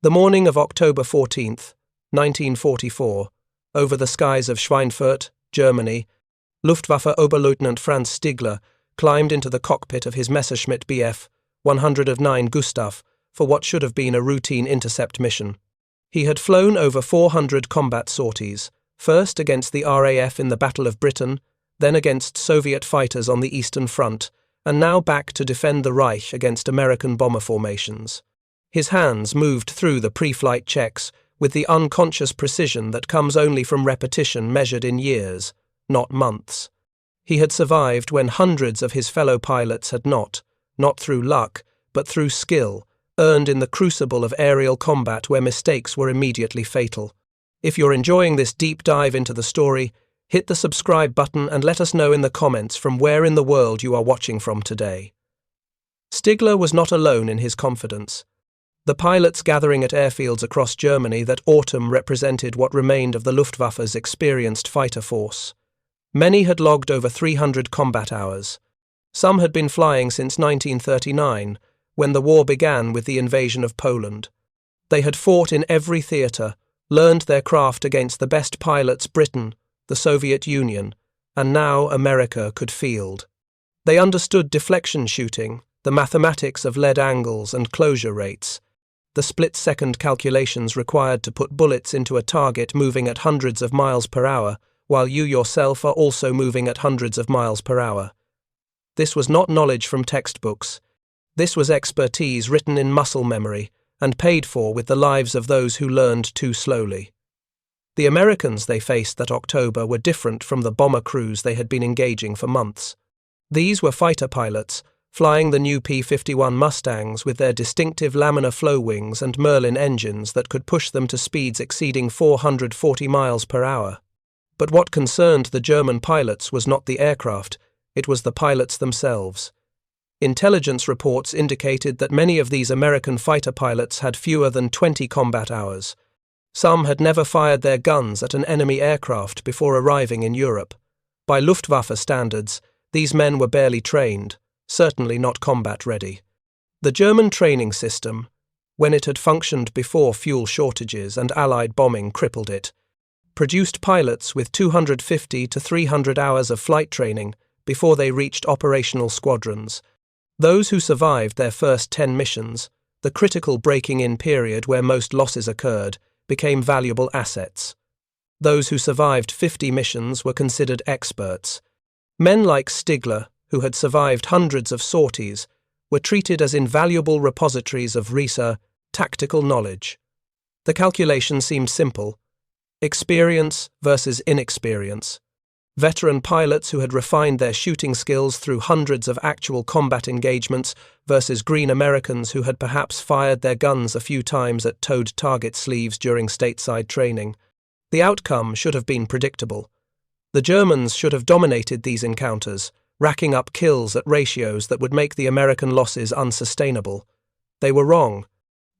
The morning of October 14th, 1944, over the skies of Schweinfurt, Germany, Luftwaffe Oberleutnant Franz Stigler climbed into the cockpit of his Messerschmitt Bf 109 Gustav for what should have been a routine intercept mission. He had flown over 400 combat sorties, first against the RAF in the Battle of Britain, then against Soviet fighters on the Eastern Front, and now back to defend the Reich against American bomber formations. His hands moved through the pre-flight checks with the unconscious precision that comes only from repetition measured in years, not months. He had survived when hundreds of his fellow pilots had not through luck, but through skill, earned in the crucible of aerial combat where mistakes were immediately fatal. If you're enjoying this deep dive into the story, hit the subscribe button and let us know in the comments from where in the world you are watching from today. Stigler was not alone in his confidence. The pilots gathering at airfields across Germany that autumn represented what remained of the Luftwaffe's experienced fighter force. Many had logged over 300 combat hours. Some had been flying since 1939, when the war began with the invasion of Poland. They had fought in every theatre, learned their craft against the best pilots Britain, the Soviet Union, and now America could field. They understood deflection shooting, the mathematics of lead angles and closure rates, the split-second calculations required to put bullets into a target moving at hundreds of miles per hour, while you yourself are also moving at hundreds of miles per hour. This was not knowledge from textbooks. This was expertise written in muscle memory and paid for with the lives of those who learned too slowly. The Americans they faced that October were different from the bomber crews they had been engaging for months. These were fighter pilots, flying the new P-51 Mustangs with their distinctive laminar flow wings and Merlin engines that could push them to speeds exceeding 440 miles per hour. But what concerned the German pilots was not the aircraft, it was the pilots themselves. Intelligence reports indicated that many of these American fighter pilots had fewer than 20 combat hours. Some had never fired their guns at an enemy aircraft before arriving in Europe. By Luftwaffe standards, these men were barely trained, certainly not combat-ready. The German training system, when it had functioned before fuel shortages and Allied bombing crippled it, produced pilots with 250 to 300 hours of flight training before they reached operational squadrons. Those who survived their first 10 missions, the critical breaking-in period where most losses occurred, became valuable assets. Those who survived 50 missions were considered experts. Men like Stigler, who had survived hundreds of sorties, were treated as invaluable repositories of tactical knowledge. The calculation seemed simple: experience versus inexperience. Veteran pilots who had refined their shooting skills through hundreds of actual combat engagements versus green Americans who had perhaps fired their guns a few times at towed target sleeves during stateside training. The outcome should have been predictable. The Germans should have dominated these encounters, racking up kills at ratios that would make the American losses unsustainable. They were wrong.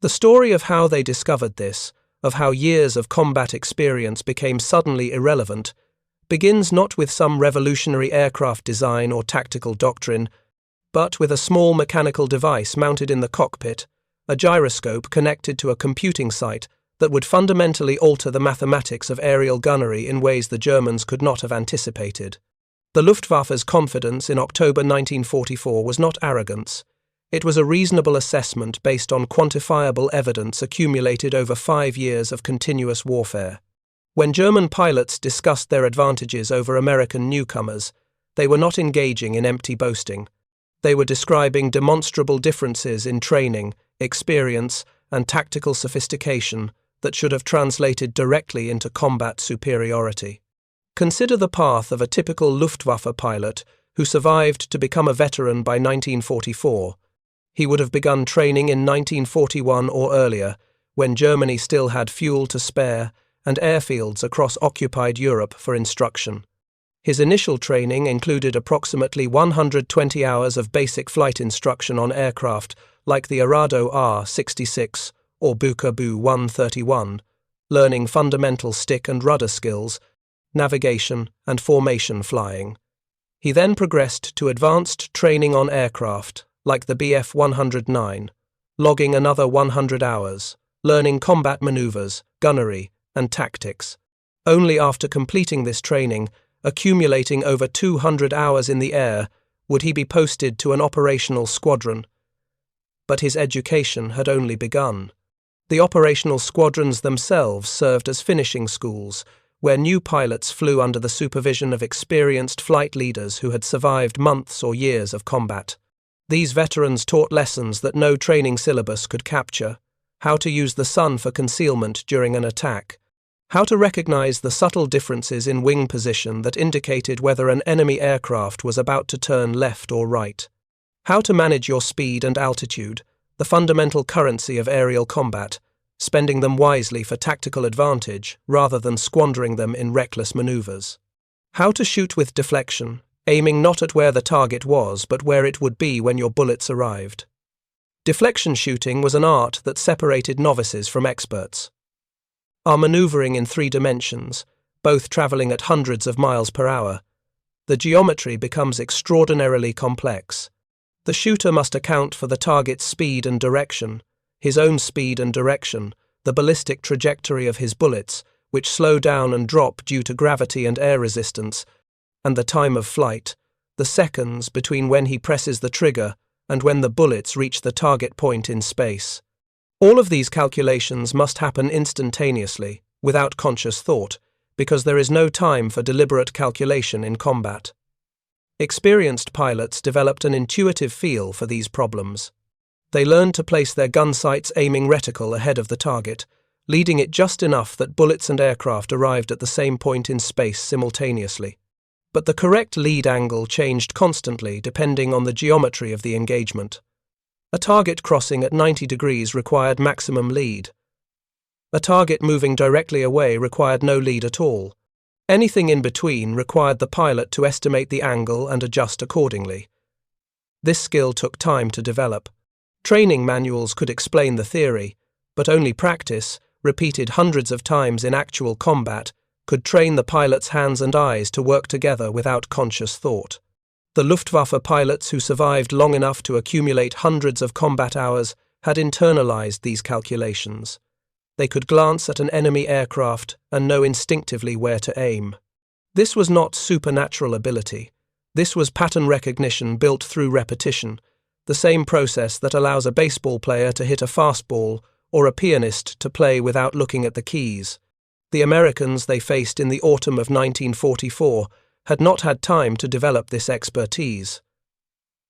The story of how they discovered this, of how years of combat experience became suddenly irrelevant, begins not with some revolutionary aircraft design or tactical doctrine, but with a small mechanical device mounted in the cockpit, a gyroscope connected to a computing site that would fundamentally alter the mathematics of aerial gunnery in ways the Germans could not have anticipated. The Luftwaffe's confidence in October 1944 was not arrogance. It was a reasonable assessment based on quantifiable evidence accumulated over 5 years of continuous warfare. When German pilots discussed their advantages over American newcomers, they were not engaging in empty boasting. They were describing demonstrable differences in training, experience, and tactical sophistication that should have translated directly into combat superiority. Consider the path of a typical Luftwaffe pilot who survived to become a veteran by 1944. He would have begun training in 1941 or earlier, when Germany still had fuel to spare and airfields across occupied Europe for instruction. His initial training included approximately 120 hours of basic flight instruction on aircraft like the Arado R-66 or Bukabu 131, learning fundamental stick and rudder skills, navigation and formation flying. He then progressed to advanced training on aircraft like the Bf 109, logging another 100 hours, learning combat maneuvers, gunnery, and tactics. Only after completing this training, accumulating over 200 hours in the air, would he be posted to an operational squadron. But his education had only begun. The operational squadrons themselves served as finishing schools, where new pilots flew under the supervision of experienced flight leaders who had survived months or years of combat. These veterans taught lessons that no training syllabus could capture: how to use the sun for concealment during an attack, how to recognize the subtle differences in wing position that indicated whether an enemy aircraft was about to turn left or right, how to manage your speed and altitude, the fundamental currency of aerial combat, spending them wisely for tactical advantage rather than squandering them in reckless maneuvers. How to shoot with deflection, aiming not at where the target was but where it would be when your bullets arrived. Deflection shooting was an art that separated novices from experts. Our maneuvering in 3 dimensions, both traveling at hundreds of miles per hour, the geometry becomes extraordinarily complex. The shooter must account for the target's speed and direction, his own speed and direction, the ballistic trajectory of his bullets, which slow down and drop due to gravity and air resistance, and the time of flight, the seconds between when he presses the trigger and when the bullets reach the target point in space. All of these calculations must happen instantaneously, without conscious thought, because there is no time for deliberate calculation in combat. Experienced pilots developed an intuitive feel for these problems. They learned to place their gun sight's aiming reticle ahead of the target, leading it just enough that bullets and aircraft arrived at the same point in space simultaneously. But the correct lead angle changed constantly depending on the geometry of the engagement. A target crossing at 90 degrees required maximum lead. A target moving directly away required no lead at all. Anything in between required the pilot to estimate the angle and adjust accordingly. This skill took time to develop. Training manuals could explain the theory, but only practice, repeated hundreds of times in actual combat, could train the pilot's hands and eyes to work together without conscious thought. The Luftwaffe pilots who survived long enough to accumulate hundreds of combat hours had internalized these calculations. They could glance at an enemy aircraft and know instinctively where to aim. This was not supernatural ability. This was pattern recognition built through repetition, the same process that allows a baseball player to hit a fastball or a pianist to play without looking at the keys. The Americans they faced in the autumn of 1944 had not had time to develop this expertise.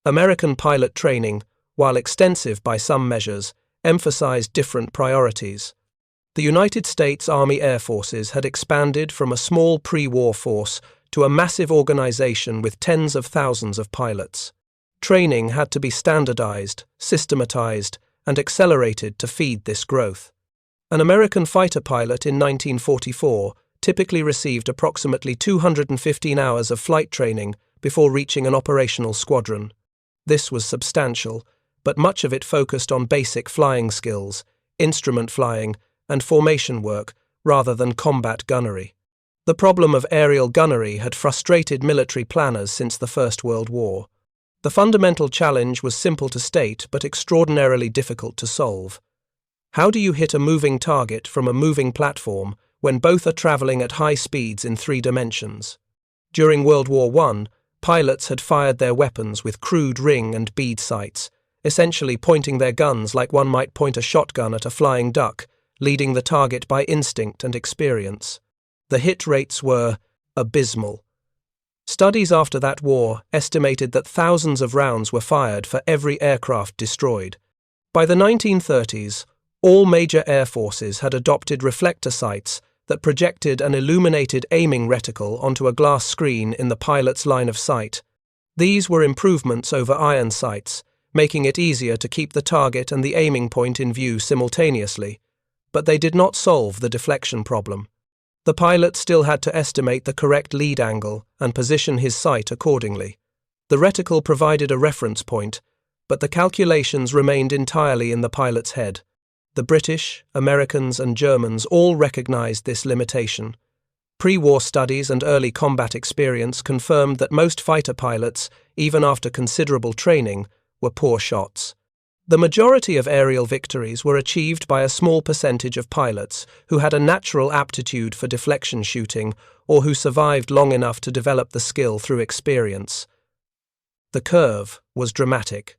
American pilot training, while extensive by some measures, emphasized different priorities. The United States Army Air Forces had expanded from a small pre-war force to a massive organization with tens of thousands of pilots. Training had to be standardized, systematized, and accelerated to feed this growth. An American fighter pilot in 1944 typically received approximately 215 hours of flight training before reaching an operational squadron. This was substantial, but much of it focused on basic flying skills, instrument flying, and formation work rather than combat gunnery. The problem of aerial gunnery had frustrated military planners since the First World War. The fundamental challenge was simple to state but extraordinarily difficult to solve. How do you hit a moving target from a moving platform when both are traveling at high speeds in 3 dimensions? During World War I, pilots had fired their weapons with crude ring and bead sights, essentially pointing their guns like one might point a shotgun at a flying duck, leading the target by instinct and experience. The hit rates were abysmal. Studies after that war estimated that thousands of rounds were fired for every aircraft destroyed. By the 1930s, all major air forces had adopted reflector sights that projected an illuminated aiming reticle onto a glass screen in the pilot's line of sight. These were improvements over iron sights, making it easier to keep the target and the aiming point in view simultaneously, but they did not solve the deflection problem. The pilot still had to estimate the correct lead angle and position his sight accordingly. The reticle provided a reference point, but the calculations remained entirely in the pilot's head. The British, Americans, and Germans all recognized this limitation. Pre-war studies and early combat experience confirmed that most fighter pilots, even after considerable training, were poor shots. The majority of aerial victories were achieved by a small percentage of pilots who had a natural aptitude for deflection shooting or who survived long enough to develop the skill through experience. The curve was dramatic.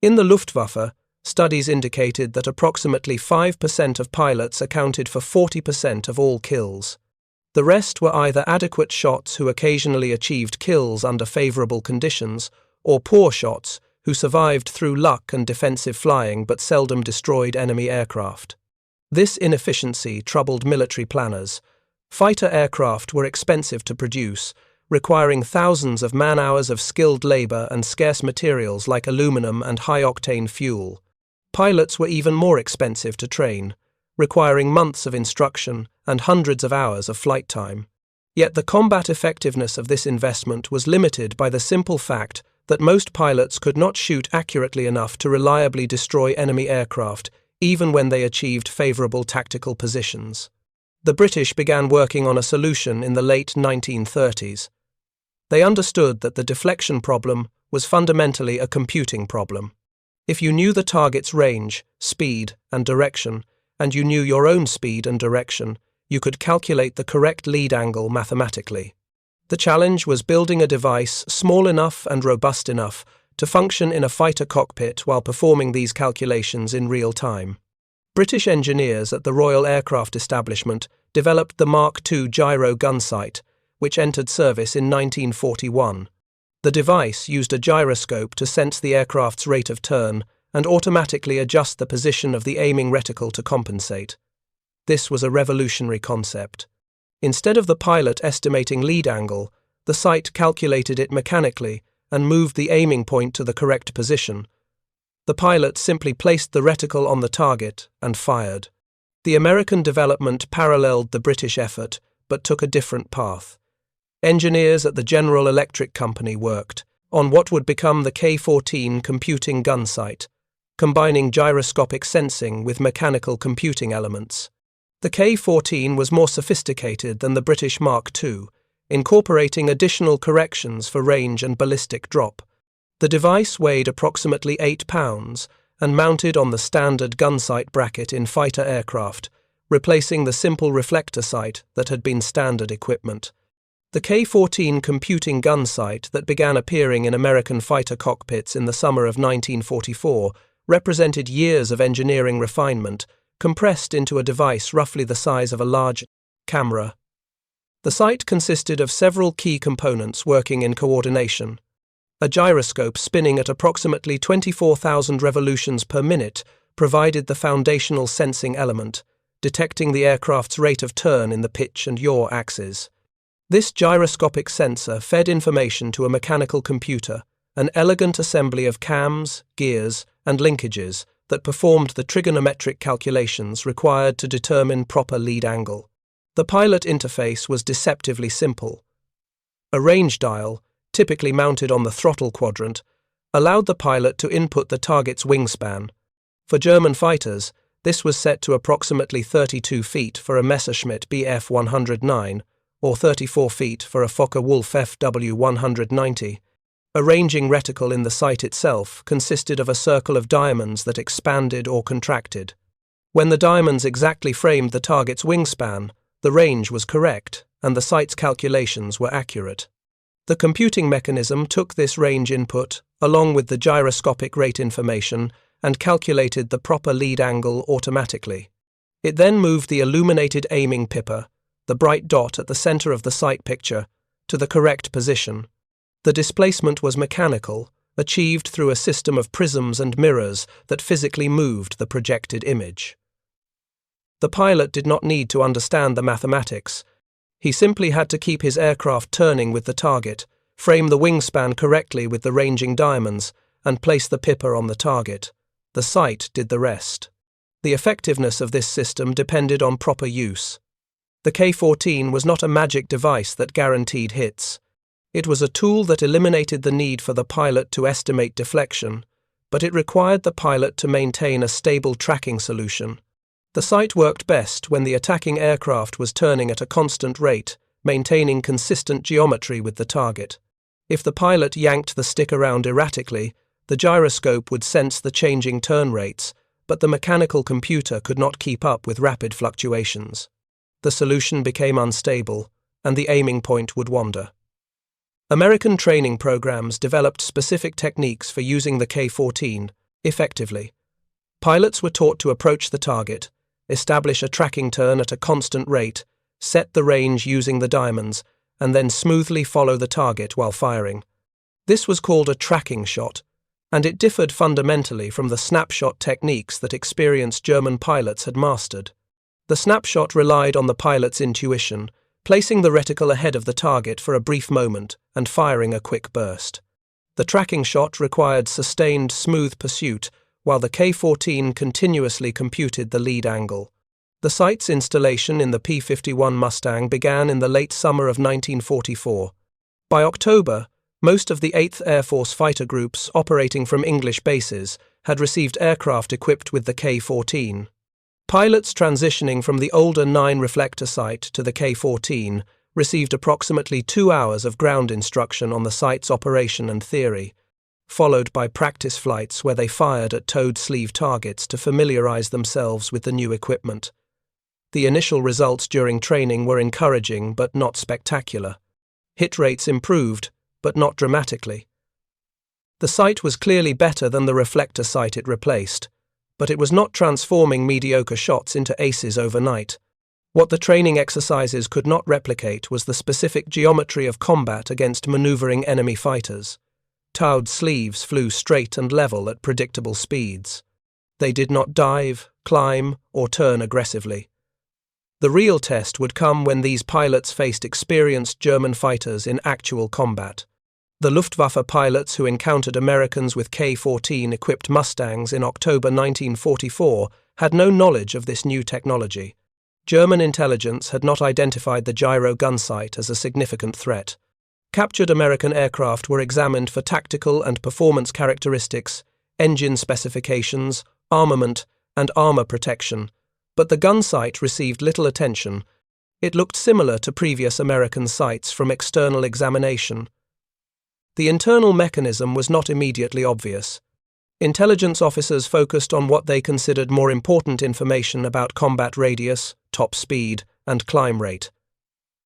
In the Luftwaffe, studies indicated that approximately 5% of pilots accounted for 40% of all kills. The rest were either adequate shots who occasionally achieved kills under favorable conditions, or poor shots who survived through luck and defensive flying but seldom destroyed enemy aircraft. This inefficiency troubled military planners. Fighter aircraft were expensive to produce, requiring thousands of man-hours of skilled labor and scarce materials like aluminum and high-octane fuel. Pilots were even more expensive to train, requiring months of instruction and hundreds of hours of flight time. Yet the combat effectiveness of this investment was limited by the simple fact that most pilots could not shoot accurately enough to reliably destroy enemy aircraft, even when they achieved favorable tactical positions. The British began working on a solution in the late 1930s. They understood that the deflection problem was fundamentally a computing problem. If you knew the target's range, speed, and direction, and you knew your own speed and direction, you could calculate the correct lead angle mathematically. The challenge was building a device small enough and robust enough to function in a fighter cockpit while performing these calculations in real time. British engineers at the Royal Aircraft Establishment developed the Mark II Gyro Gunsight, which entered service in 1941. The device used a gyroscope to sense the aircraft's rate of turn and automatically adjust the position of the aiming reticle to compensate. This was a revolutionary concept. Instead of the pilot estimating lead angle, the sight calculated it mechanically and moved the aiming point to the correct position. The pilot simply placed the reticle on the target and fired. The American development paralleled the British effort, but took a different path. Engineers at the General Electric Company worked on what would become the K-14 computing gunsight, combining gyroscopic sensing with mechanical computing elements. The K-14 was more sophisticated than the British Mark II, incorporating additional corrections for range and ballistic drop. The device weighed approximately 8 pounds and mounted on the standard gunsight bracket in fighter aircraft, replacing the simple reflector sight that had been standard equipment. The K-14 computing gunsight that began appearing in American fighter cockpits in the summer of 1944 represented years of engineering refinement, compressed into a device roughly the size of a large camera. The sight consisted of several key components working in coordination. A gyroscope spinning at approximately 24,000 revolutions per minute provided the foundational sensing element, detecting the aircraft's rate of turn in the pitch and yaw axes. This gyroscopic sensor fed information to a mechanical computer, an elegant assembly of cams, gears, and linkages that performed the trigonometric calculations required to determine proper lead angle. The pilot interface was deceptively simple. A range dial, typically mounted on the throttle quadrant, allowed the pilot to input the target's wingspan. For German fighters, this was set to approximately 32 feet for a Messerschmitt Bf 109 or 34 feet for a Focke-Wulf FW 190. A ranging reticle in the sight itself consisted of a circle of diamonds that expanded or contracted. When the diamonds exactly framed the target's wingspan, the range was correct and the sight's calculations were accurate. The computing mechanism took this range input, along with the gyroscopic rate information, and calculated the proper lead angle automatically. It then moved the illuminated aiming pipper, the bright dot at the center of the sight picture, to the correct position. The displacement was mechanical, achieved through a system of prisms and mirrors that physically moved the projected image. The pilot did not need to understand the mathematics. He simply had to keep his aircraft turning with the target, frame the wingspan correctly with the ranging diamonds, and place the pipper on the target. The sight did the rest. The effectiveness of this system depended on proper use. The K-14 was not a magic device that guaranteed hits. It was a tool that eliminated the need for the pilot to estimate deflection, but it required the pilot to maintain a stable tracking solution. The sight worked best when the attacking aircraft was turning at a constant rate, maintaining consistent geometry with the target. If the pilot yanked the stick around erratically, The gyroscope would sense the changing turn rates, but the mechanical computer could not keep up with rapid fluctuations. The solution became unstable, and the aiming point would wander. American training programs developed specific techniques for using the K-14 effectively. Pilots were taught to approach the target, establish a tracking turn at a constant rate, set the range using the diamonds, and then smoothly follow the target while firing. This was called a tracking shot, and it differed fundamentally from the snapshot techniques that experienced German pilots had mastered. The snapshot relied on the pilot's intuition, placing the reticle ahead of the target for a brief moment and firing a quick burst. The tracking shot required sustained, smooth pursuit, while the K-14 continuously computed the lead angle. The sight's installation in the P-51 Mustang began in the late summer of 1944. By October, most of the 8th Air Force fighter groups operating from English bases had received aircraft equipped with the K-14. Pilots transitioning from the older 9 reflector sight to the K-14 received approximately 2 hours of ground instruction on the sight's operation and theory, followed by practice flights where they fired at towed sleeve targets to familiarize themselves with the new equipment. The initial results during training were encouraging but not spectacular. Hit rates improved, but not dramatically. The sight was clearly better than the reflector sight it replaced, but it was not transforming mediocre shots into aces overnight. What the training exercises could not replicate was the specific geometry of combat against maneuvering enemy fighters. Towed sleeves flew straight and level at predictable speeds. They did not dive, climb, or turn aggressively. The real test would come when these pilots faced experienced German fighters in actual combat. The Luftwaffe pilots who encountered Americans with K-14 equipped Mustangs in October 1944 had no knowledge of this new technology. German intelligence had not identified the Gyro Gunsight as a significant threat. Captured American aircraft were examined for tactical and performance characteristics, engine specifications, armament, and armor protection, but the Gunsight received little attention. It looked similar to previous American sights from external examination. The internal mechanism was not immediately obvious. Intelligence officers focused on what they considered more important information about combat radius, top speed, and climb rate.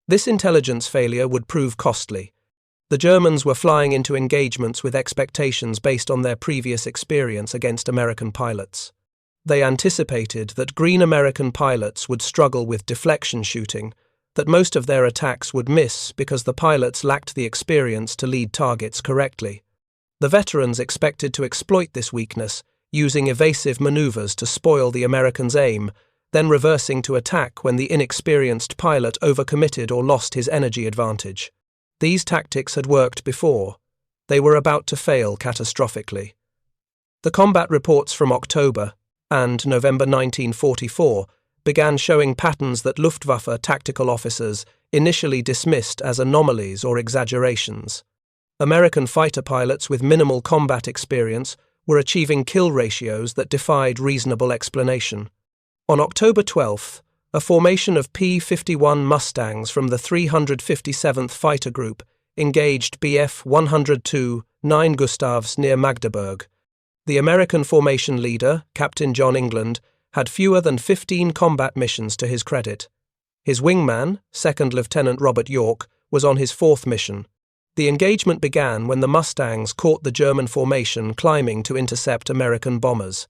This intelligence failure would prove costly. The Germans were flying into engagements with expectations based on their previous experience against American pilots. They anticipated that green American pilots would struggle with deflection shooting, that most of their attacks would miss because the pilots lacked the experience to lead targets correctly. The veterans expected to exploit this weakness, using evasive maneuvers to spoil the Americans' aim, then reversing to attack when the inexperienced pilot overcommitted or lost his energy advantage. These tactics had worked before. They were about to fail catastrophically. The combat reports from October and November 1944 began showing patterns that Luftwaffe tactical officers initially dismissed as anomalies or exaggerations. American fighter pilots with minimal combat experience were achieving kill ratios that defied reasonable explanation. On October 12th, a formation of P-51 Mustangs from the 357th Fighter Group engaged Bf 102 9 Gustavs near Magdeburg. The American formation leader, Captain John England, had fewer than 15 combat missions to his credit. His wingman, 2nd Lieutenant Robert York, was on his 4th mission. The engagement began when the Mustangs caught the German formation climbing to intercept American bombers.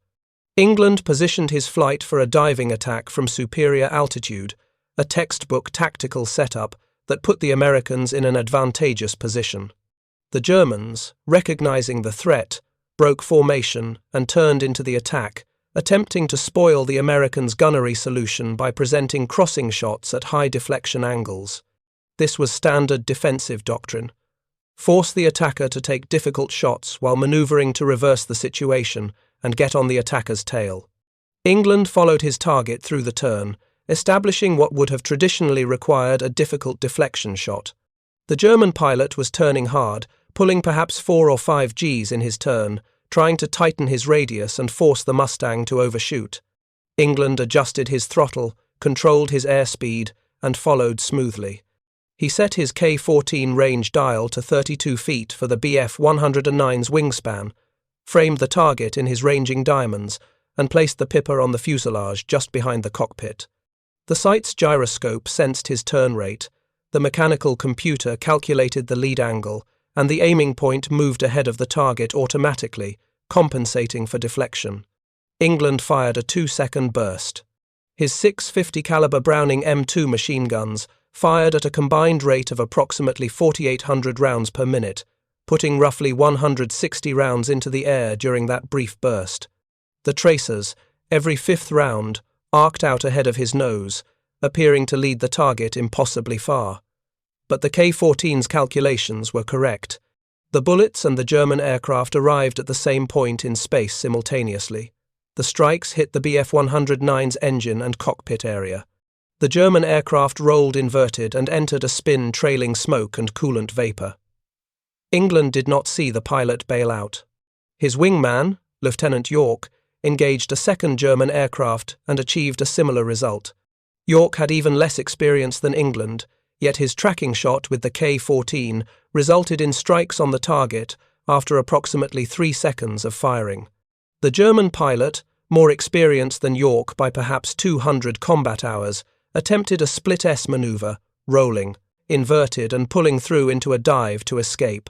England positioned his flight for a diving attack from superior altitude, a textbook tactical setup that put the Americans in an advantageous position. The Germans, recognizing the threat, broke formation and turned into the attack, attempting to spoil the Americans' gunnery solution by presenting crossing shots at high deflection angles. This was standard defensive doctrine. Force the attacker to take difficult shots while maneuvering to reverse the situation and get on the attacker's tail. England followed his target through the turn, establishing what would have traditionally required a difficult deflection shot. The German pilot was turning hard, pulling perhaps 4 or 5 Gs in his turn, trying to tighten his radius and force the Mustang to overshoot. England adjusted his throttle, controlled his airspeed, and followed smoothly. He set his K-14 range dial to 32 feet for the Bf 109's wingspan, framed the target in his ranging diamonds, and placed the Pipper on the fuselage just behind the cockpit. The sight's gyroscope sensed his turn rate, the mechanical computer calculated the lead angle, and the aiming point moved ahead of the target automatically, compensating for deflection. England fired a 2-second burst. His 650 caliber Browning M2 machine guns fired at a combined rate of approximately 4,800 rounds per minute, putting roughly 160 rounds into the air during that brief burst. The tracers, every fifth round, arced out ahead of his nose, appearing to lead the target impossibly far. But the K-14's calculations were correct. The bullets and the German aircraft arrived at the same point in space simultaneously. The strikes hit the Bf-109's engine and cockpit area. The German aircraft rolled inverted and entered a spin trailing smoke and coolant vapor. England did not see the pilot bail out. His wingman, Lieutenant York, engaged a second German aircraft and achieved a similar result. York had even less experience than England, yet his tracking shot with the K-14 resulted in strikes on the target after approximately 3 seconds of firing. The German pilot, more experienced than York by perhaps 200 combat hours, attempted a split S maneuver, rolling, inverted and pulling through into a dive to escape.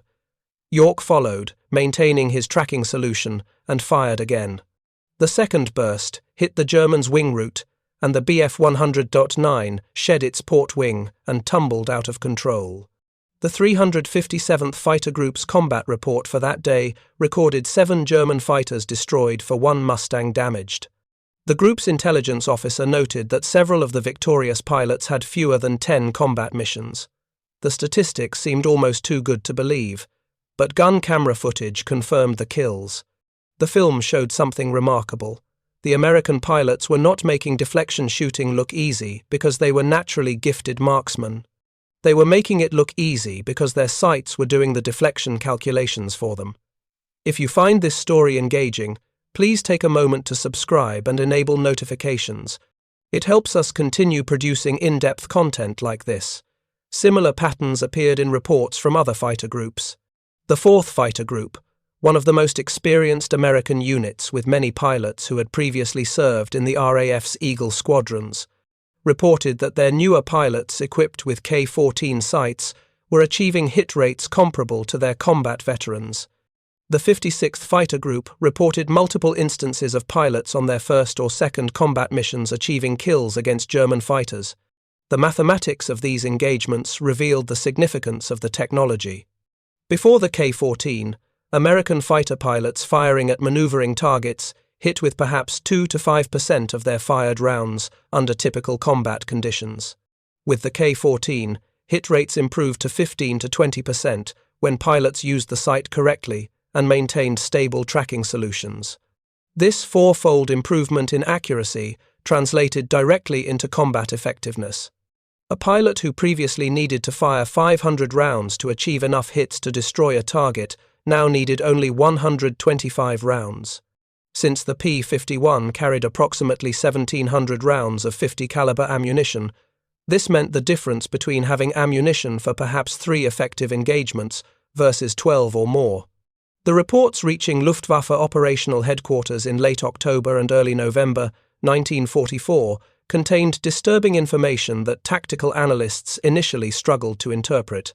York followed, maintaining his tracking solution, and fired again. The second burst hit the German's wing root, and the Bf-100.9 shed its port wing and tumbled out of control. The 357th Fighter Group's combat report for that day recorded 7 German fighters destroyed for 1 Mustang damaged. The group's intelligence officer noted that several of the victorious pilots had fewer than 10 combat missions. The statistics seemed almost too good to believe, but gun camera footage confirmed the kills. The film showed something remarkable. The American pilots were not making deflection shooting look easy because they were naturally gifted marksmen. They were making it look easy because their sights were doing the deflection calculations for them. If you find this story engaging, please take a moment to subscribe and enable notifications. It helps us continue producing in-depth content like this. Similar patterns appeared in reports from other fighter groups. The 4th Fighter Group, one of the most experienced American units with many pilots who had previously served in the RAF's Eagle squadrons, reported that their newer pilots equipped with K-14 sights were achieving hit rates comparable to their combat veterans. The 56th Fighter Group reported multiple instances of pilots on their first or second combat missions achieving kills against German fighters. The mathematics of these engagements revealed the significance of the technology. Before the K-14, American fighter pilots firing at maneuvering targets hit with perhaps 2 to 5% of their fired rounds under typical combat conditions. With the K-14, hit rates improved to 15 to 20% when pilots used the sight correctly and maintained stable tracking solutions. This four-fold improvement in accuracy translated directly into combat effectiveness. A pilot who previously needed to fire 500 rounds to achieve enough hits to destroy a target now needed only 125 rounds. Since the P-51 carried approximately 1,700 rounds of 50 caliber ammunition, this meant the difference between having ammunition for perhaps 3 effective engagements versus 12 or more. The reports reaching Luftwaffe operational headquarters in late October and early November 1944 contained disturbing information that tactical analysts initially struggled to interpret.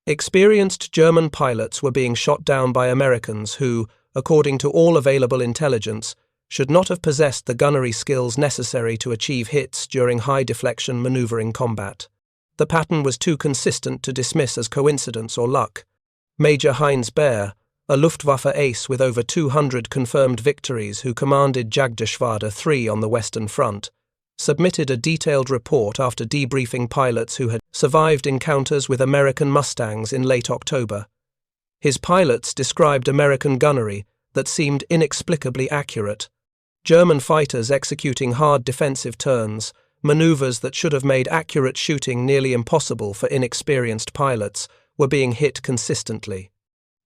Experienced German pilots were being shot down by Americans who, according to all available intelligence, should not have possessed the gunnery skills necessary to achieve hits during high-deflection maneuvering combat. The pattern was too consistent to dismiss as coincidence or luck. Major Heinz Baer, a Luftwaffe ace with over 200 confirmed victories who commanded Jagdgeschwader 3 on the Western Front, submitted a detailed report after debriefing pilots who had survived encounters with American Mustangs in late October. His pilots described American gunnery that seemed inexplicably accurate. German fighters executing hard defensive turns, maneuvers that should have made accurate shooting nearly impossible for inexperienced pilots, were being hit consistently.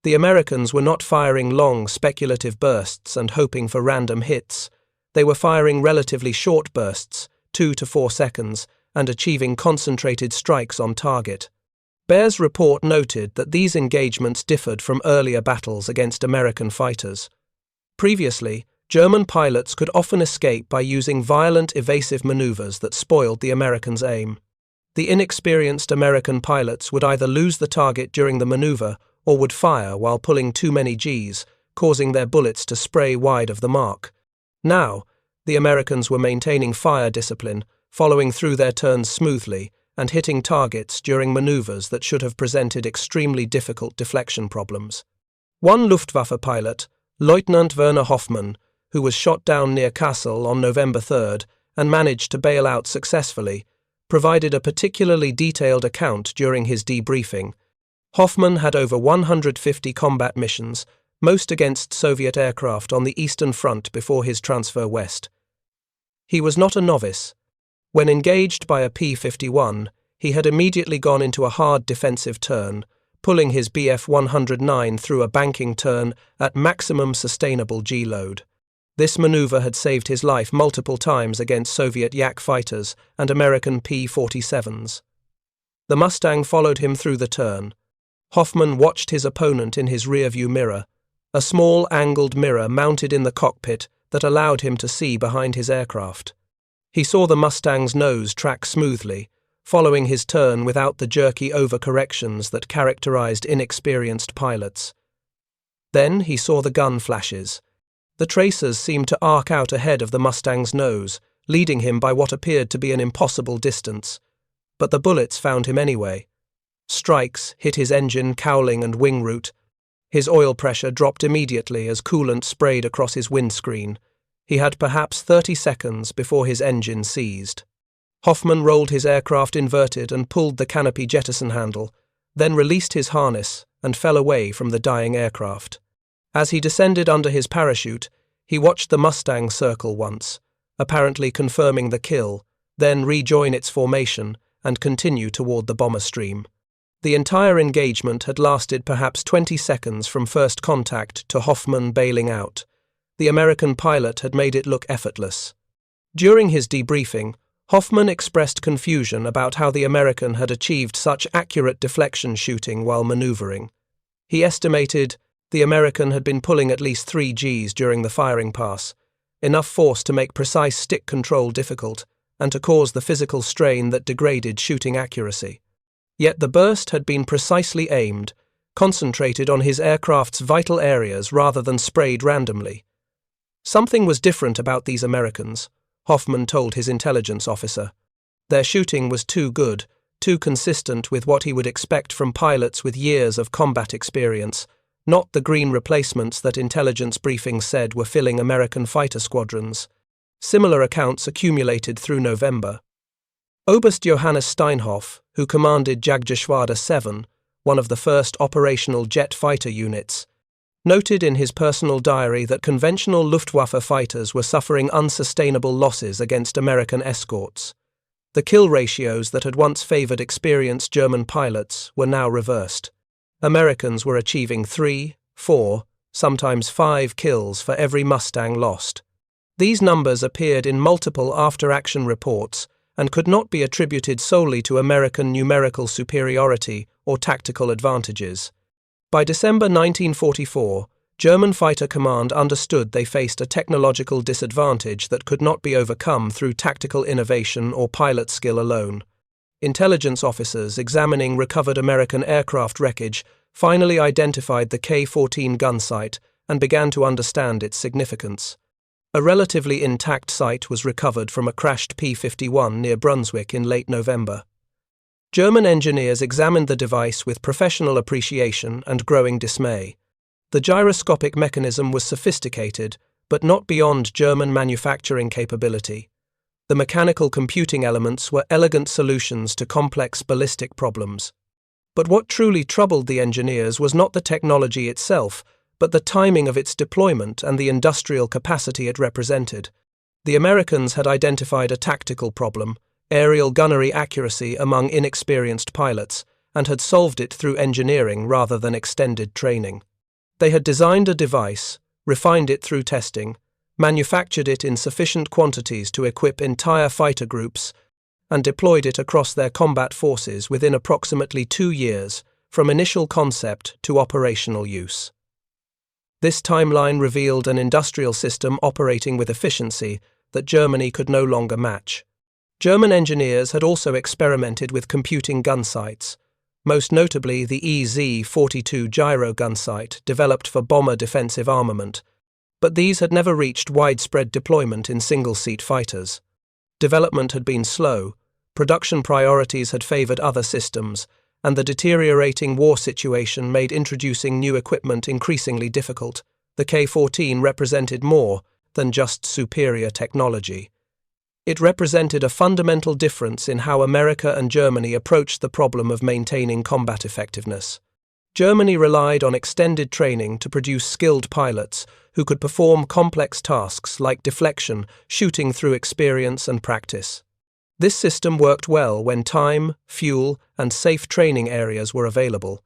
The Americans were not firing long, speculative bursts and hoping for random hits. They were firing relatively short bursts, 2 to 4 seconds, and achieving concentrated strikes on target. Baer's report noted that these engagements differed from earlier battles against American fighters. Previously, German pilots could often escape by using violent evasive maneuvers that spoiled the Americans' aim. The inexperienced American pilots would either lose the target during the maneuver or would fire while pulling too many Gs, causing their bullets to spray wide of the mark. Now, the Americans were maintaining fire discipline, following through their turns smoothly, and hitting targets during maneuvers that should have presented extremely difficult deflection problems. One Luftwaffe pilot, Lieutenant Werner Hoffmann, who was shot down near Kassel on November 3rd and managed to bail out successfully, provided a particularly detailed account during his debriefing. Hoffmann had over 150 combat missions, most against Soviet aircraft on the Eastern Front before his transfer west. He was not a novice. When engaged by a P-51, he had immediately gone into a hard defensive turn, pulling his Bf 109 through a banking turn at maximum sustainable G-load. This maneuver had saved his life multiple times against Soviet Yak fighters and American P-47s. The Mustang followed him through the turn. Hoffmann watched his opponent in his rearview mirror, a small angled mirror mounted in the cockpit that allowed him to see behind his aircraft. He saw the Mustang's nose track smoothly, following his turn without the jerky overcorrections that characterized inexperienced pilots. Then he saw the gun flashes. The tracers seemed to arc out ahead of the Mustang's nose, leading him by what appeared to be an impossible distance. But the bullets found him anyway. Strikes hit his engine, cowling and wing root. His oil pressure dropped immediately as coolant sprayed across his windscreen. He had perhaps 30 seconds before his engine seized. Hoffmann rolled his aircraft inverted and pulled the canopy jettison handle, then released his harness and fell away from the dying aircraft. As he descended under his parachute, he watched the Mustang circle once, apparently confirming the kill, then rejoin its formation and continue toward the bomber stream. The entire engagement had lasted perhaps 20 seconds from first contact to Hoffmann bailing out. The American pilot had made it look effortless. During his debriefing, Hoffmann expressed confusion about how the American had achieved such accurate deflection shooting while maneuvering. He estimated the American had been pulling at least 3 Gs during the firing pass, enough force to make precise stick control difficult and to cause the physical strain that degraded shooting accuracy. Yet the burst had been precisely aimed, concentrated on his aircraft's vital areas rather than sprayed randomly. Something was different about these Americans, Hoffmann told his intelligence officer. Their shooting was too good, too consistent with what he would expect from pilots with years of combat experience, not the green replacements that intelligence briefings said were filling American fighter squadrons. Similar accounts accumulated through November. Oberst Johannes Steinhoff, who commanded Jagdgeschwader 7, one of the first operational jet fighter units, noted in his personal diary that conventional Luftwaffe fighters were suffering unsustainable losses against American escorts. The kill ratios that had once favored experienced German pilots were now reversed. Americans were achieving 3, 4, sometimes 5 kills for every Mustang lost. These numbers appeared in multiple after-action reports and could not be attributed solely to American numerical superiority or tactical advantages. By December 1944, German Fighter Command understood they faced a technological disadvantage that could not be overcome through tactical innovation or pilot skill alone. Intelligence officers examining recovered American aircraft wreckage finally identified the K-14 Gunsight and began to understand its significance. A relatively intact site was recovered from a crashed P-51 near Brunswick in late November. German engineers examined the device with professional appreciation and growing dismay. The gyroscopic mechanism was sophisticated, but not beyond German manufacturing capability. The mechanical computing elements were elegant solutions to complex ballistic problems. But what truly troubled the engineers was not the technology itself, but the timing of its deployment and the industrial capacity it represented. The Americans had identified a tactical problem, aerial gunnery accuracy among inexperienced pilots, and had solved it through engineering rather than extended training. They had designed a device, refined it through testing, manufactured it in sufficient quantities to equip entire fighter groups, and deployed it across their combat forces within approximately 2 years, from initial concept to operational use. This timeline revealed an industrial system operating with efficiency that Germany could no longer match. German engineers had also experimented with computing gunsights, most notably the EZ-42 Gyro Gunsight developed for bomber defensive armament, but these had never reached widespread deployment in single-seat fighters. Development had been slow, production priorities had favored other systems, and the deteriorating war situation made introducing new equipment increasingly difficult. The K-14 represented more than just superior technology. It represented a fundamental difference in how America and Germany approached the problem of maintaining combat effectiveness. Germany relied on extended training to produce skilled pilots who could perform complex tasks like deflection, shooting through experience and practice. This system worked well when time, fuel, and safe training areas were available.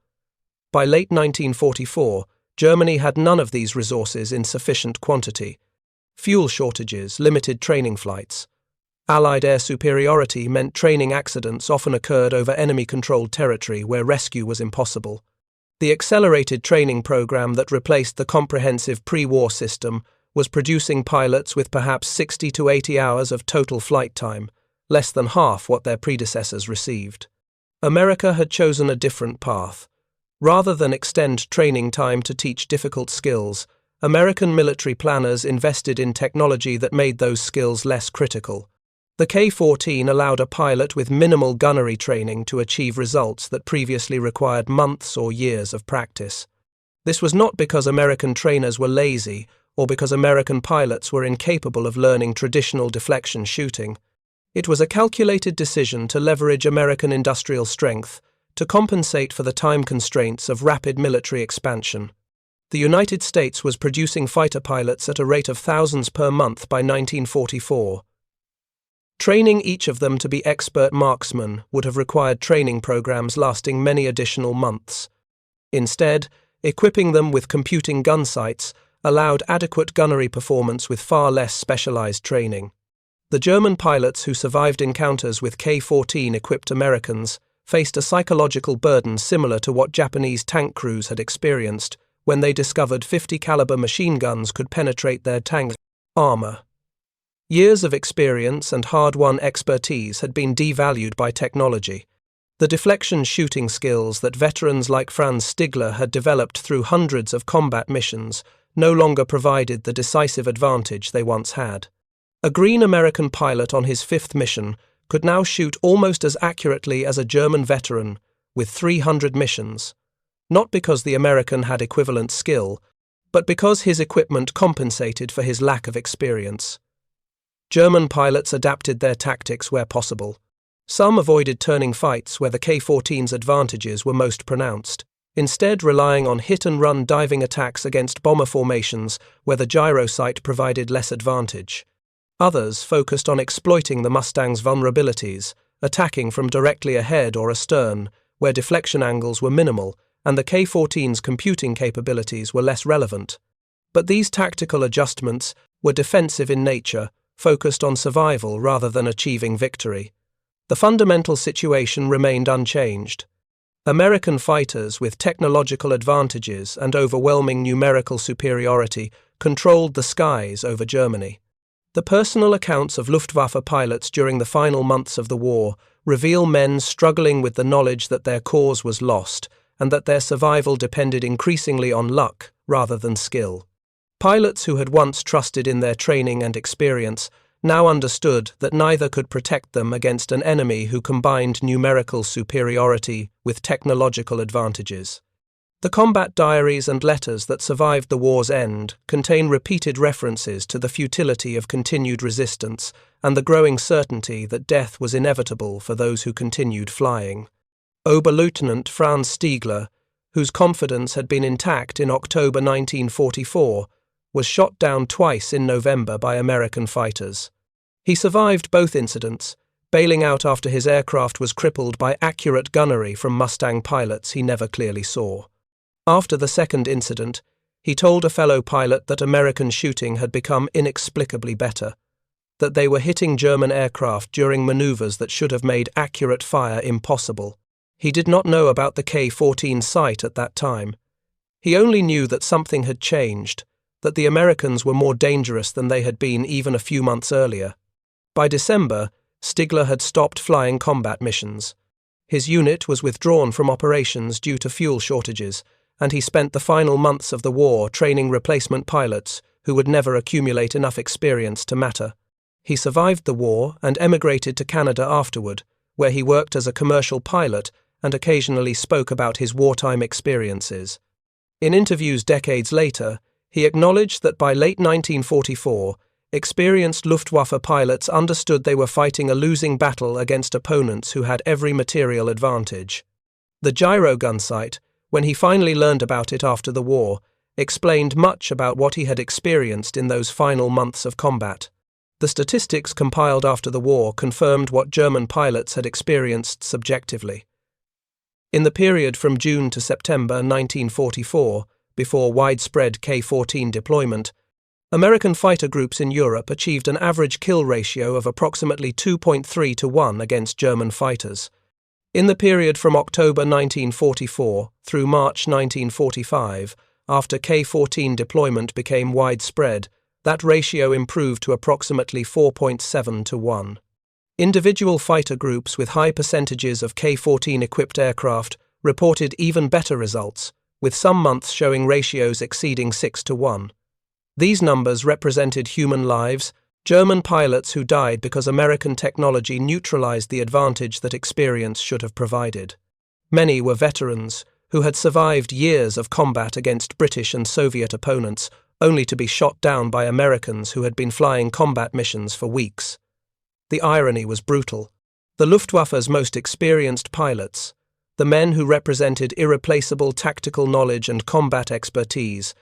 By late 1944, Germany had none of these resources in sufficient quantity. Fuel shortages limited training flights. Allied air superiority meant training accidents often occurred over enemy-controlled territory where rescue was impossible. The accelerated training program that replaced the comprehensive pre-war system was producing pilots with perhaps 60 to 80 hours of total flight time, less than half what their predecessors received. America had chosen a different path. Rather than extend training time to teach difficult skills, American military planners invested in technology that made those skills less critical. The K-14 allowed a pilot with minimal gunnery training to achieve results that previously required months or years of practice. This was not because American trainers were lazy or because American pilots were incapable of learning traditional deflection shooting. It was a calculated decision to leverage American industrial strength to compensate for the time constraints of rapid military expansion. The United States was producing fighter pilots at a rate of thousands per month by 1944. Training each of them to be expert marksmen would have required training programs lasting many additional months. Instead, equipping them with computing gunsights allowed adequate gunnery performance with far less specialized training. The German pilots who survived encounters with K-14-equipped Americans faced a psychological burden similar to what Japanese tank crews had experienced when they discovered 50-caliber machine guns could penetrate their tank armor. Years of experience and hard-won expertise had been devalued by technology. The deflection shooting skills that veterans like Franz Stigler had developed through hundreds of combat missions no longer provided the decisive advantage they once had. A green American pilot on his fifth mission could now shoot almost as accurately as a German veteran with 300 missions, not because the American had equivalent skill, but because his equipment compensated for his lack of experience. German pilots adapted their tactics where possible. Some avoided turning fights where the K-14's advantages were most pronounced, instead relying on hit-and-run diving attacks against bomber formations where the gyro sight provided less advantage. Others focused on exploiting the Mustang's vulnerabilities, attacking from directly ahead or astern, where deflection angles were minimal and the K-14's computing capabilities were less relevant. But these tactical adjustments were defensive in nature, focused on survival rather than achieving victory. The fundamental situation remained unchanged. American fighters with technological advantages and overwhelming numerical superiority controlled the skies over Germany. The personal accounts of Luftwaffe pilots during the final months of the war reveal men struggling with the knowledge that their cause was lost and that their survival depended increasingly on luck rather than skill. Pilots who had once trusted in their training and experience now understood that neither could protect them against an enemy who combined numerical superiority with technological advantages. The combat diaries and letters that survived the war's end contain repeated references to the futility of continued resistance and the growing certainty that death was inevitable for those who continued flying. Oberleutnant Franz Stigler, whose confidence had been intact in October 1944, was shot down twice in November by American fighters. He survived both incidents, bailing out after his aircraft was crippled by accurate gunnery from Mustang pilots he never clearly saw. After the second incident, he told a fellow pilot that American shooting had become inexplicably better, that they were hitting German aircraft during maneuvers that should have made accurate fire impossible. He did not know about the K-14 sight at that time. He only knew that something had changed, that the Americans were more dangerous than they had been even a few months earlier. By December, Stigler had stopped flying combat missions. His unit was withdrawn from operations due to fuel shortages, and he spent the final months of the war training replacement pilots who would never accumulate enough experience to matter. He survived the war and emigrated to Canada afterward, where he worked as a commercial pilot and occasionally spoke about his wartime experiences. In interviews decades later, he acknowledged that by late 1944, experienced Luftwaffe pilots understood they were fighting a losing battle against opponents who had every material advantage. The Gyro Gunsight, when he finally learned about it after the war, explained much about what he had experienced in those final months of combat. The statistics compiled after the war confirmed what German pilots had experienced subjectively. In the period from June to September 1944, before widespread K-14 deployment, American fighter groups in Europe achieved an average kill ratio of approximately 2.3 to 1 against German fighters. In the period from October 1944 through March 1945, after K-14 deployment became widespread, that ratio improved to approximately 4.7 to 1. Individual fighter groups with high percentages of K-14 equipped aircraft reported even better results, with some months showing ratios exceeding 6 to 1. These numbers represented human lives, German pilots who died because American technology neutralized the advantage that experience should have provided. Many were veterans who had survived years of combat against British and Soviet opponents, only to be shot down by Americans who had been flying combat missions for weeks. The irony was brutal. The Luftwaffe's most experienced pilots, the men who represented irreplaceable tactical knowledge and combat expertise,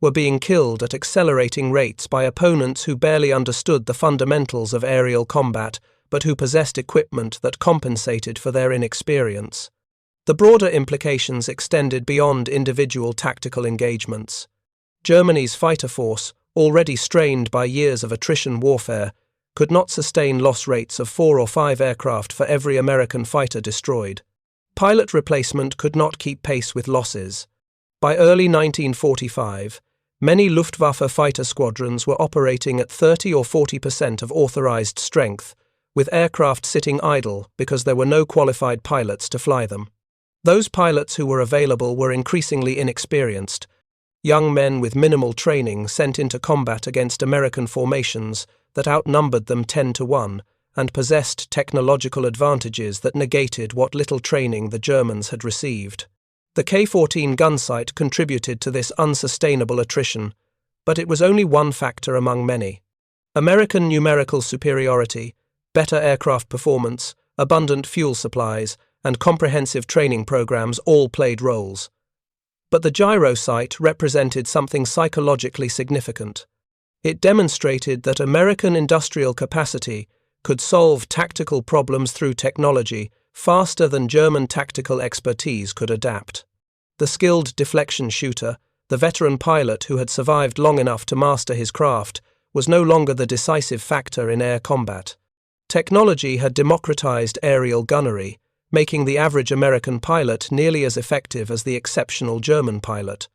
were being killed at accelerating rates by opponents who barely understood the fundamentals of aerial combat, but who possessed equipment that compensated for their inexperience. The broader implications extended beyond individual tactical engagements. Germany's fighter force, already strained by years of attrition warfare, could not sustain loss rates of 4 or 5 aircraft for every American fighter destroyed. Pilot replacement could not keep pace with losses. By early 1945, many Luftwaffe fighter squadrons were operating at 30 or 40% of authorized strength, with aircraft sitting idle because there were no qualified pilots to fly them. Those pilots who were available were increasingly inexperienced, young men with minimal training sent into combat against American formations that outnumbered them 10 to 1 and possessed technological advantages that negated what little training the Germans had received. The K-14 Gunsight contributed to this unsustainable attrition, but it was only one factor among many. American numerical superiority, better aircraft performance, abundant fuel supplies, and comprehensive training programs all played roles. But the Gyroscope represented something psychologically significant. It demonstrated that American industrial capacity could solve tactical problems through technology faster than German tactical expertise could adapt. The skilled deflection shooter, the veteran pilot who had survived long enough to master his craft, was no longer the decisive factor in air combat. Technology had democratized aerial gunnery, making the average American pilot nearly as effective as the exceptional German pilot.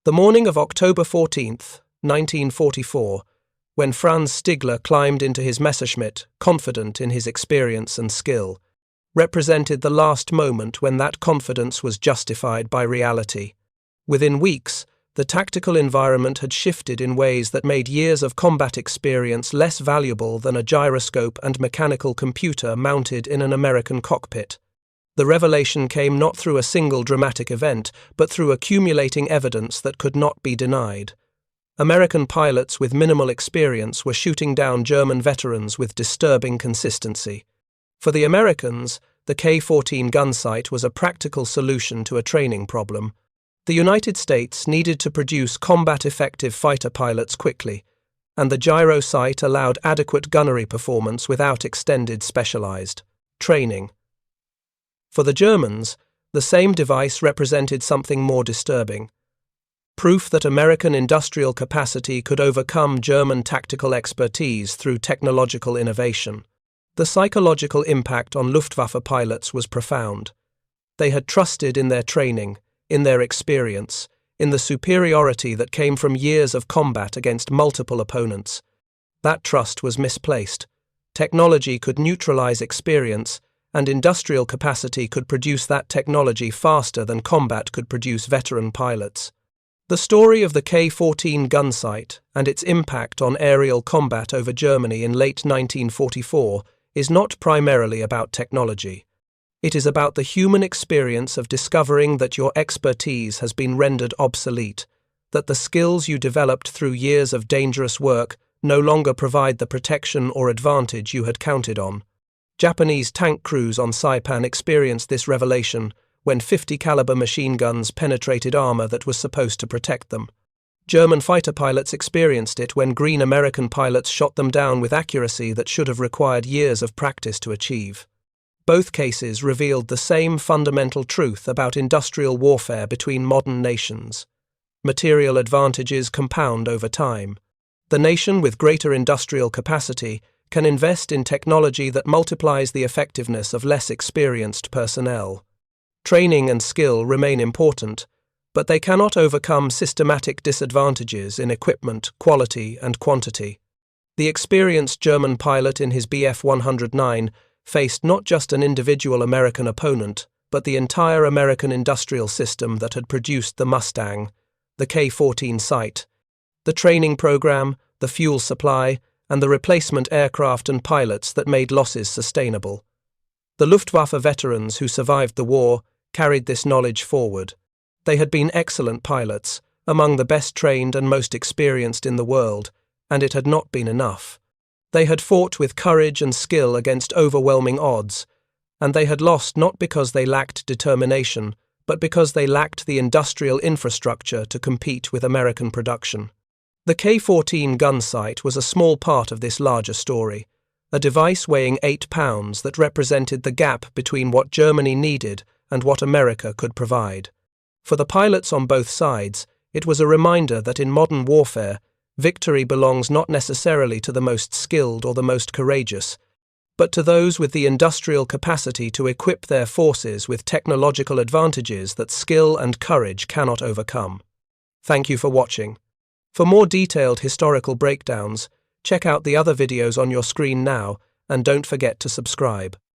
The morning of October 14, 1944, when Franz Stigler climbed into his Messerschmitt, confident in his experience and skill, represented the last moment when that confidence was justified by reality. Within weeks, the tactical environment had shifted in ways that made years of combat experience less valuable than a gyroscope and mechanical computer mounted in an American cockpit. The revelation came not through a single dramatic event, but through accumulating evidence that could not be denied. American pilots with minimal experience were shooting down German veterans with disturbing consistency. For the Americans, the K-14 Gunsight was a practical solution to a training problem. The United States needed to produce combat-effective fighter pilots quickly, and the Gyroscope allowed adequate gunnery performance without extended specialized training. For the Germans, the same device represented something more disturbing. Proof that American industrial capacity could overcome German tactical expertise through technological innovation. The psychological impact on Luftwaffe pilots was profound. They had trusted in their training, in their experience, in the superiority that came from years of combat against multiple opponents. That trust was misplaced. Technology could neutralize experience, and industrial capacity could produce that technology faster than combat could produce veteran pilots. The story of the K-14 Gunsight and its impact on aerial combat over Germany in late 1944 is not primarily about technology. It is about the human experience of discovering that your expertise has been rendered obsolete, that the skills you developed through years of dangerous work no longer provide the protection or advantage you had counted on. Japanese tank crews on Saipan experienced this revelation when 50-caliber machine guns penetrated armor that was supposed to protect them. German fighter pilots experienced it when green American pilots shot them down with accuracy that should have required years of practice to achieve. Both cases revealed the same fundamental truth about industrial warfare between modern nations. Material advantages compound over time. The nation with greater industrial capacity can invest in technology that multiplies the effectiveness of less experienced personnel. Training and skill remain important, but they cannot overcome systematic disadvantages in equipment, quality, and quantity. The experienced German pilot in his Bf 109 faced not just an individual American opponent, but the entire American industrial system that had produced the Mustang, the K-14 sight, the training program, the fuel supply, and the replacement aircraft and pilots that made losses sustainable. The Luftwaffe veterans who survived the war carried this knowledge forward. They had been excellent pilots, among the best trained and most experienced in the world, and it had not been enough. They had fought with courage and skill against overwhelming odds, and they had lost not because they lacked determination, but because they lacked the industrial infrastructure to compete with American production. The K-14 Gunsight was a small part of this larger story, a device weighing 8 pounds that represented the gap between what Germany needed and what America could provide. For the pilots on both sides, it was a reminder that in modern warfare, victory belongs not necessarily to the most skilled or the most courageous, but to those with the industrial capacity to equip their forces with technological advantages that skill and courage cannot overcome. Thank you for watching. For more detailed historical breakdowns, check out the other videos on your screen now, and don't forget to subscribe.